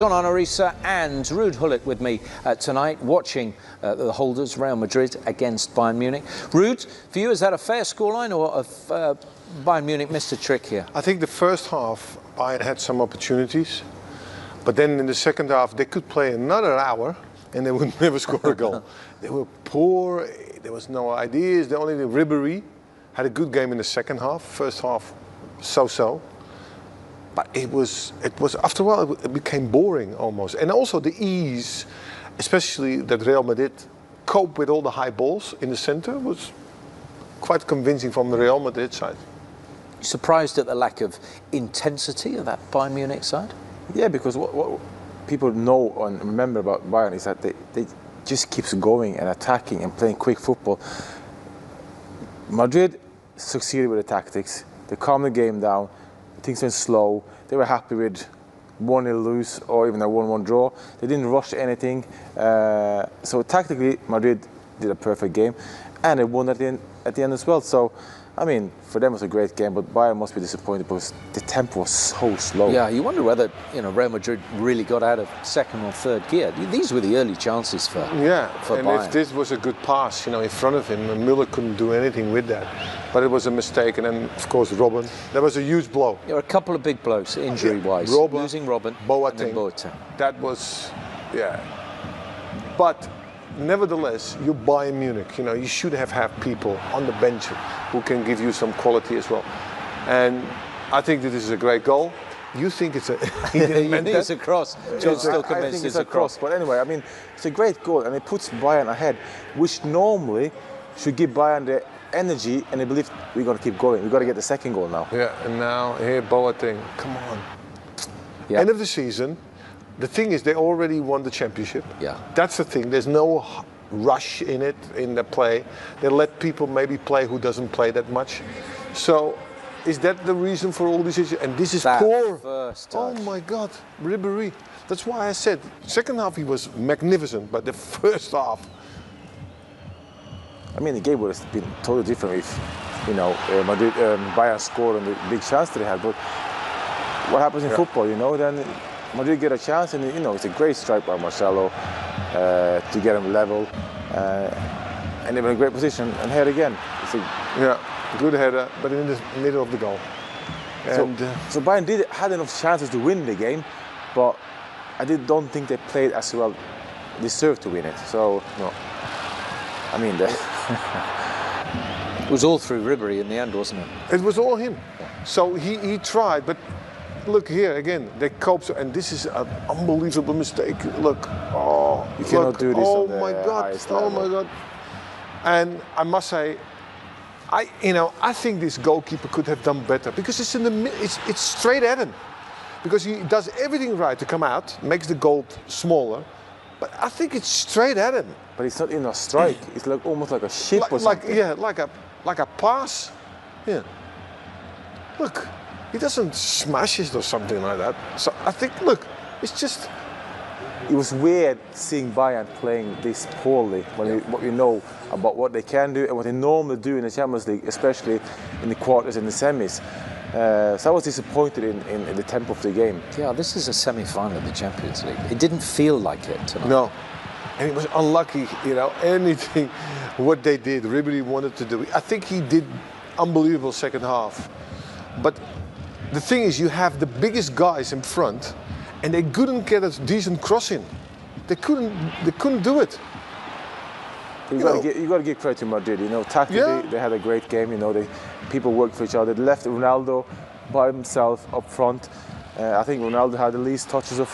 John Arisa and Ruud Gullit with me tonight, watching the holders, Real Madrid against Bayern Munich. Ruud, for you, is that a fair scoreline, or Bayern Munich missed a trick here? I think the first half, Bayern had some opportunities, but then in the second half, they could play another hour and they would never score a goal. They were poor, there was no ideas, the Ribéry had a good game in the second half, first half so-so. But it was after a while it became boring almost, and also the ease, especially that Real Madrid cope with all the high balls in the center, was quite convincing from the Real Madrid side. Surprised at the lack of intensity of that Bayern Munich side? Yeah, because what people know and remember about Bayern is that they just keeps going and attacking and playing quick football. Madrid succeeded with the tactics. They calmed the game down. Things went slow. They were happy with 1-0 lose or even a 1-1 draw. They didn't rush anything. So tactically, Madrid did a perfect game, and they won at the end as well. So, I mean, for them it was a great game, but Bayern must be disappointed because the tempo was so slow. Yeah, you wonder whether Real Madrid really got out of second or third gear. These were the early chances for Bayern. If this was a good pass, in front of him, Müller couldn't do anything with that. But it was a mistake, and then of course Robben. That was a huge blow. There were a couple of big blows, injury-wise. Losing Robben, Boateng. That was, yeah. But nevertheless, you Bayern Munich. You should have people on the bench who can give you some quality as well. And I think that this is a great goal. You think it's a? He didn't mean it's a cross. John's still convinced I think it's a cross. But anyway, I mean, it's a great goal, and it puts Bayern ahead, which normally should give Bayern the energy and they believe we're going to keep going. We've got to get the second goal now. Yeah, and now here Boateng, come on. Yeah. End of the season. The thing is, they already won the championship. Yeah. That's the thing. There's no rush in it, in the play. They let people maybe play who doesn't play that much. So, is that the reason for all these issues? And this is poor. Oh my God, Ribéry. That's why I said, second half he was magnificent, but the first half. I mean, the game would have been totally different if, Madrid, Bayern scored on the big chance that they had. But what happens in football, then Madrid get a chance, and it's a great strike by Marcelo to get him level, and they were in a great position and head again. Good header, but in the middle of the goal. And, so Bayern had enough chances to win the game, but I don't think they played as well. Deserved to win it. So no. I mean, it was all through Ribéry in the end, wasn't it? It was all him. So he tried, but look here again. They coped, and this is an unbelievable mistake. Look, you cannot do this. Oh my God! Oh my God! And I must say, I think this goalkeeper could have done better because it's straight at him, because he does everything right to come out, makes the goal smaller. But I think it's straight at him. But it's not in a strike. It's almost like a ship or something. Like a pass. Yeah. Look, he doesn't smash it or something like that. So I think, look, it's just. It was weird seeing Bayern playing this poorly when what you know about what they can do and what they normally do in the Champions League, especially in the quarters and the semis. So I was disappointed in the tempo of the game. Yeah, this is a semi-final of the Champions League. It didn't feel like it tonight. No, and it was unlucky, anything what they did, Ribéry wanted to do. I think he did unbelievable second half. But the thing is, you have the biggest guys in front, and they couldn't get a decent cross in. They couldn't do it. You got to give credit to Madrid. Tactically they had a great game. People worked for each other. They left Ronaldo by himself up front. I think Ronaldo had the least touches of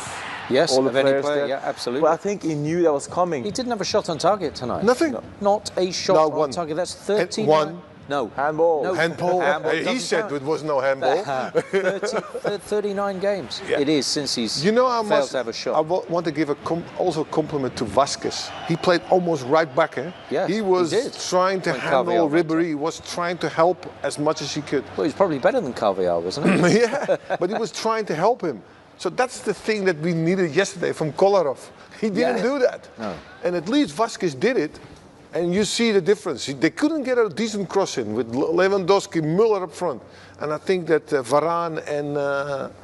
all the players there. Yeah, absolutely. But I think he knew that was coming. He didn't have a shot on target tonight. Nothing. No. Not a shot on target. That's 13. No. Handball. No. Handball. He said it was no handball. 39 games. Yeah. It is since he's failed to have a shot. I want to give also a compliment to Vasquez. He played almost right back. Yes, he was trying to handle Ribéry. He was trying to help as much as he could. Well, he's probably better than Carvajal, wasn't he? Yeah, but he was trying to help him. So that's the thing that we needed yesterday from Kolarov. He didn't do that. No. And at least Vasquez did it. And you see the difference. They couldn't get a decent cross in with Lewandowski, Müller up front. And I think that Varane and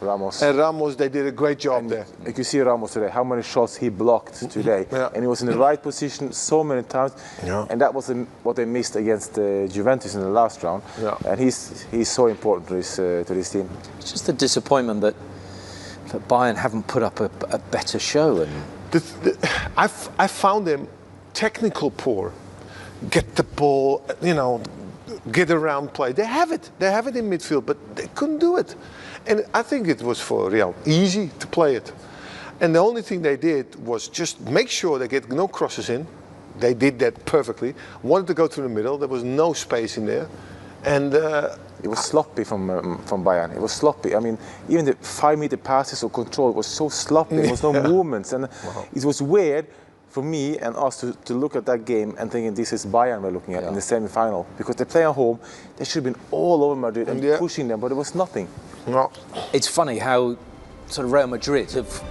Ramos, they did a great job there. You can see Ramos today, how many shots he blocked today. Yeah. And he was in the right position so many times. Yeah. And that was what they missed against Juventus in the last round. Yeah. And he's so important to this team. It's just a disappointment that Bayern haven't put up a better show. And I found them technical poor. Get the ball, get around play. They have it in midfield, but they couldn't do it. And I think it was for Real easy to play it. And the only thing they did was just make sure they get no crosses in. They did that perfectly. Wanted to go through the middle. There was no space in there. And it was sloppy from Bayern. It was sloppy. I mean, even the 5-meter passes or control was so sloppy. There was no movements. And it was weird for me and us to look at that game and thinking this is Bayern we're looking at in the semi-final. Because they play at home, they should have been all over Madrid and pushing them, but there was nothing. No. It's funny how sort of Real Madrid have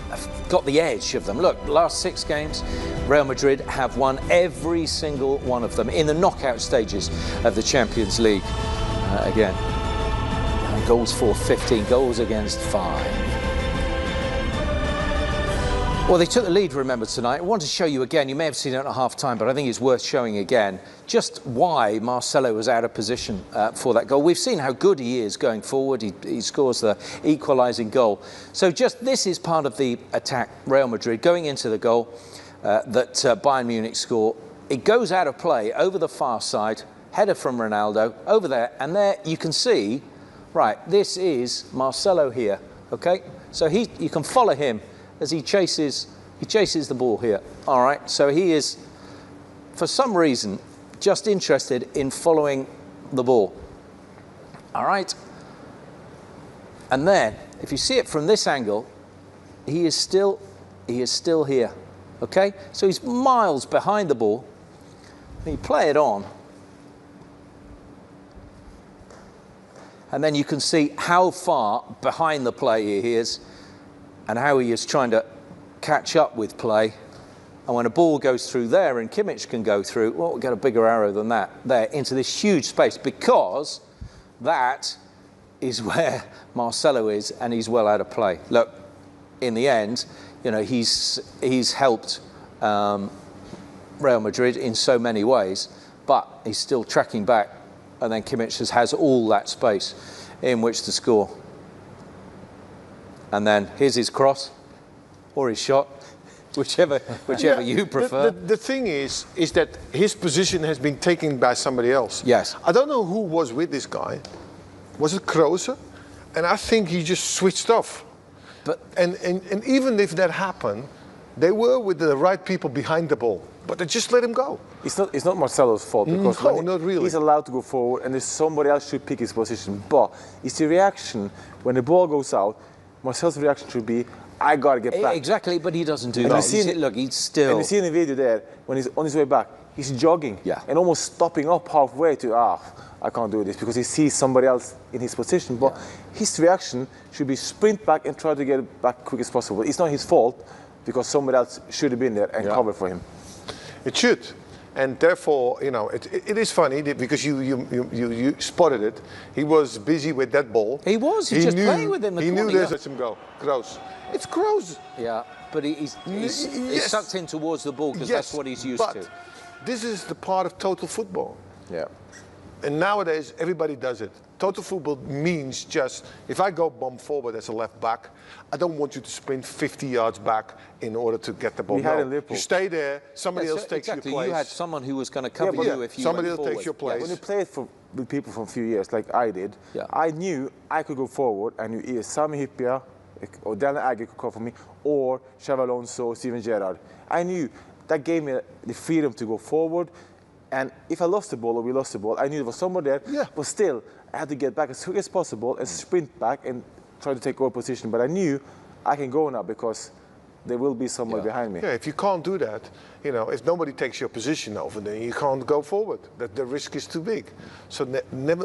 got the edge of them. Look, last 6 games, Real Madrid have won every single one of them in the knockout stages of the Champions League. Again, goals for 15, goals against 5. Well, they took the lead, remember, tonight. I want to show you again, you may have seen it at half-time, but I think it's worth showing again, just why Marcelo was out of position for that goal. We've seen how good he is going forward. He scores the equalising goal. So just this is part of the attack, Real Madrid, going into the goal that Bayern Munich score. It goes out of play over the far side, header from Ronaldo, over there, and there you can see, right, this is Marcelo here, okay? So you can follow him as he chases the ball here. All right, so he is, for some reason, just interested in following the ball. All right. And then, if you see it from this angle, he is still here. Okay? So he's miles behind the ball. And you play it on. And then you can see how far behind the play he is, and how he is trying to catch up with play. And when a ball goes through there and Kimmich can go through, well, we'll get a bigger arrow than that there into this huge space, because that is where Marcelo is, and he's well out of play. Look, in the end, he's helped Real Madrid in so many ways, but he's still tracking back, and then Kimmich has all that space in which to score. And then here's his cross or his shot, whichever you prefer. The thing is that his position has been taken by somebody else. Yes. I don't know who was with this guy. Was it Kroos? And I think he just switched off. But and even if that happened, they were with the right people behind the ball. But they just let him go. It's not Marcelo's fault, because not really. He's allowed to go forward and there's somebody else should pick his position. But it's the reaction when the ball goes out. Marcelo's reaction should be, I got to get back. Exactly, but he doesn't do that. Look, he's still... And you see in the video there, when he's on his way back, he's jogging and almost stopping up halfway to, I can't do this, because he sees somebody else in his position. But his reaction should be sprint back and try to get it back quick as possible. It's not his fault, because somebody else should have been there and covered for him. It should. And therefore, it is funny because you spotted it. He was busy with that ball. He was. He just playing with him. He knew this. Let him go. Kroos. It's Kroos. Yeah, but he's sucked in towards the ball because that's what he's used to. This is the part of total football. Yeah. And nowadays, everybody does it. Total football means just, if I go bomb forward as a left back, I don't want you to sprint 50 yards back in order to get the ball. You stay there, somebody else takes your place. You had someone who was going to cover you if you somebody went else takes your place. When you played with people for a few years, like I did, I knew I could go forward. I knew either Sami Hyypiä or Daniel Agger could cover for me, or Xabi Alonso or Steven Gerrard. I knew that gave me the freedom to go forward. And if I lost the ball or we lost the ball, I knew there was someone there. Yeah. But still, I had to get back as quick as possible and sprint back and try to take over position. But I knew I can go now because there will be somebody behind me. Yeah, if you can't do that, you know, if nobody takes your position over, then you can't go forward. That the risk is too big. So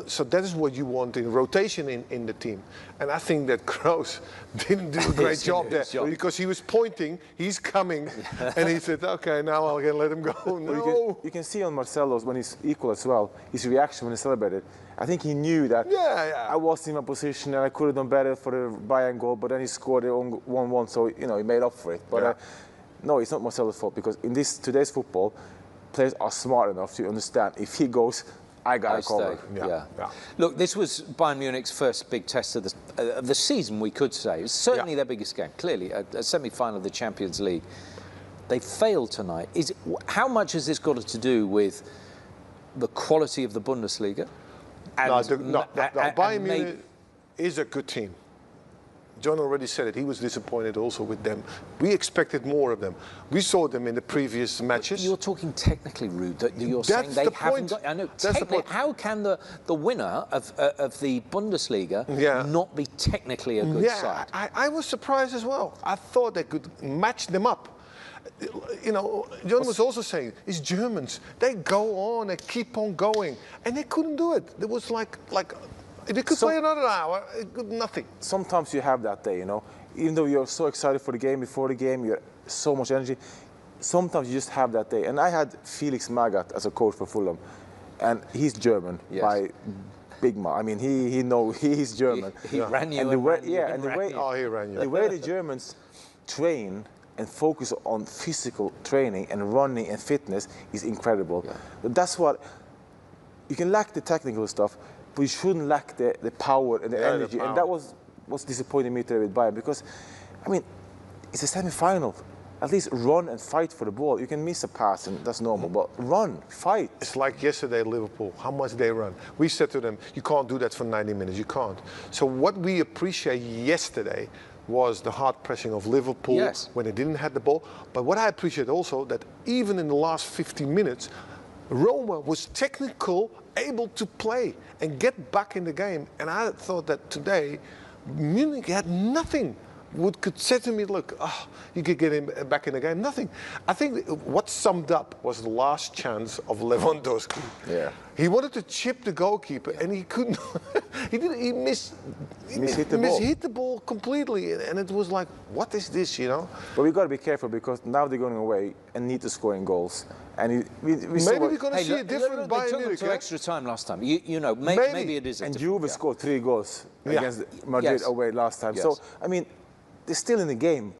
so that is what you want in rotation in the team. And I think that Kroos didn't do a great job there because he was pointing, he's coming, and he said, okay, now I can let him go. No. You can see on Marcelo's when he's equal as well, his reaction when he celebrated. I think he knew that I was in my position and I could have done better for the Bayern goal, but then he scored the 1-1, so you know he made up for it. But no, it's not Marcelo's fault because in today's football, players are smart enough to understand if he goes, I got to cover. Yeah. Look, this was Bayern Munich's first big test of the season, we could say. It was certainly their biggest game, clearly, a semi-final of the Champions League. They failed tonight. How much has this got to do with the quality of the Bundesliga? No, Bayern Munich is a good team. John already said it. He was disappointed also with them. We expected more of them. We saw them in the previous matches. You're talking technically, Ruud. That you're saying they haven't got. I know. That's the point. How can the winner of the Bundesliga not be technically a good side? I was surprised as well. I thought they could match them up. You know, John was also saying, it's Germans. They go on, they keep on going. And they couldn't do it. It was like if they could play another hour, nothing. Sometimes you have that day, you know. Even though you're so excited for the game, before the game, you're so much energy. Sometimes you just have that day. And I had Felix Magath as a coach for Fulham. And he's German by Big Ma. I mean, he's German. He ran you. He ran you. The way the Germans train and focus on physical training and running and fitness is incredible. That's what you can lack the technical stuff, but you shouldn't lack the power and the energy. And that was what's disappointing me today with Bayern because, I mean, it's a semi-final. At least run and fight for the ball. You can miss a pass and that's normal, but run, fight. It's like yesterday at Liverpool, how much they run. We said to them, you can't do that for 90 minutes, you can't. So what we appreciate yesterday was the hard pressing of Liverpool when they didn't have the ball. But what I appreciate also that even in the last 50 minutes, Roma was technical, able to play and get back in the game. And I thought that today, Munich had nothing. Could say to me, look, you could get him back in the game. Nothing. I think what summed up was the last chance of Lewandowski. Yeah. He wanted to chip the goalkeeper and he couldn't. He mishit the ball completely. And it was like, what is this, you know? But we've got to be careful because now they're going away and need to score in goals. And maybe we're going to see a different Bayern Munich. They took extra time last time. You know, maybe it is. And Juve scored 3 goals against Madrid away last time. So, I mean, they're still in the game.